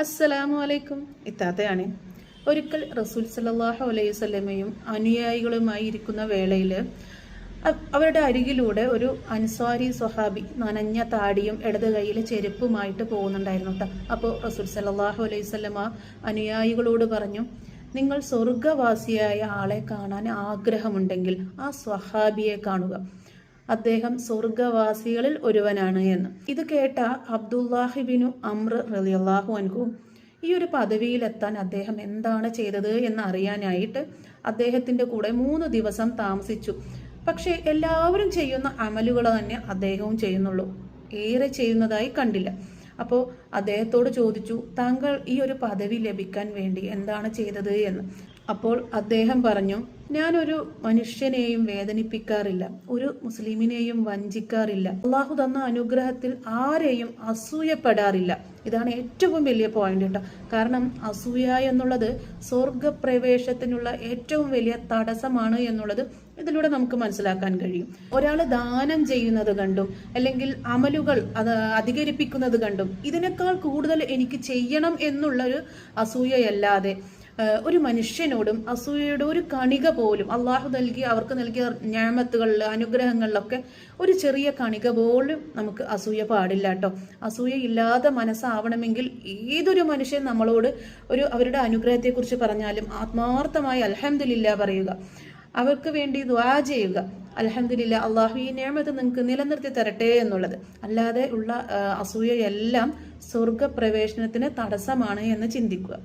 അസ്സലാമു അലൈക്കും. ഇത്താത്തയാണ്. ഒരിക്കൽ റസൂൽ സല്ലല്ലാഹു അലൈഹി വസല്ലമയും അനുയായികളുമായി ഇരിക്കുന്ന വേളയിൽ അവരുടെ അരികിലൂടെ ഒരു അൻസ്വാരി സ്വഹാബി നനഞ്ഞ താടിയും ഇടത് കൈയിലെ ചെരുപ്പുമായിട്ട് പോകുന്നുണ്ടായിരുന്നു കേട്ടോ. അപ്പോൾ റസൂൽ സല്ലല്ലാഹു അലൈഹി വസല്ലമ അനുയായികളോട് പറഞ്ഞു, നിങ്ങൾ സ്വർഗവാസിയായ ആളെ കാണാൻ ആഗ്രഹമുണ്ടെങ്കിൽ ആ സ്വഹാബിയെ കാണുക, അദ്ദേഹം സ്വർഗവാസികളിൽ ഒരുവനാണ് എന്ന്. ഇത് കേട്ട അബ്ദുല്ലാഹിബിനു അമ്ര റളിയല്ലാഹു അൻഹു ഈ ഒരു പദവിയിലെത്താൻ അദ്ദേഹം എന്താണ് ചെയ്തത് എന്ന് അറിയാനായിട്ട് അദ്ദേഹത്തിൻ്റെ കൂടെ 3 ദിവസം താമസിച്ചു. പക്ഷേ എല്ലാവരും ചെയ്യുന്ന അമലുകൾ തന്നെ അദ്ദേഹവും ചെയ്യുന്നുള്ളൂ, ഏറെ ചെയ്യുന്നതായി കണ്ടില്ല. അപ്പോൾ അദ്ദേഹത്തോട് ചോദിച്ചു, താങ്കൾ ഈ ഒരു പദവി ലഭിക്കാൻ വേണ്ടി എന്താണ് ചെയ്തത് എന്ന്. അപ്പോൾ അദ്ദേഹം പറഞ്ഞു, ഞാനൊരു മനുഷ്യനെയും വേദനിപ്പിക്കാറില്ല, ഒരു മുസ്ലിമിനെയും വഞ്ചിക്കാറില്ല, അള്ളാഹു തന്ന അനുഗ്രഹത്തിൽ ആരെയും അസൂയപ്പെടാറില്ല. ഇതാണ് ഏറ്റവും വലിയ പോയിന്റ് കേട്ടോ. കാരണം അസൂയ എന്നുള്ളത് സ്വർഗപ്രവേശത്തിനുള്ള ഏറ്റവും വലിയ തടസ്സമാണ് എന്നുള്ളത് ഇതിലൂടെ നമുക്ക് മനസ്സിലാക്കാൻ കഴിയും. ഒരാൾ ദാനം ചെയ്യുന്നത് കണ്ടും അല്ലെങ്കിൽ അമലുകൾ അത് അധികരിപ്പിക്കുന്നത് കണ്ടും ഇതിനേക്കാൾ കൂടുതൽ എനിക്ക് ചെയ്യണം എന്നുള്ളൊരു അസൂയയല്ലാതെ ഒരു മനുഷ്യനോടും അസൂയയുടെ ഒരു കണിക പോലും അള്ളാഹു അവർക്ക് നൽകിയ ഞാമത്തുകളിൽ അനുഗ്രഹങ്ങളിലൊക്കെ ഒരു ചെറിയ കണിക പോലും നമുക്ക് അസൂയ പാടില്ല കേട്ടോ. അസൂയ ഇല്ലാതെ മനസ്സാവണമെങ്കിൽ ഏതൊരു മനുഷ്യൻ നമ്മളോട് അവരുടെ അനുഗ്രഹത്തെക്കുറിച്ച് പറഞ്ഞാലും ആത്മാർത്ഥമായി അൽഹംദുലില്ലാ പറയുക, അവർക്ക് വേണ്ടി ദുആ ചെയ്യുക, അൽഹംദുലില്ലാ അള്ളാഹു ഈ നിഅമത്ത് നിങ്ങൾക്ക് നിലനിർത്തി തരട്ടെ എന്നുള്ളത്. അല്ലാതെ ഉള്ള അസൂയയെല്ലാം സ്വർഗപ്രവേശനത്തിന് തടസ്സമാണ് എന്ന് ചിന്തിക്കുക.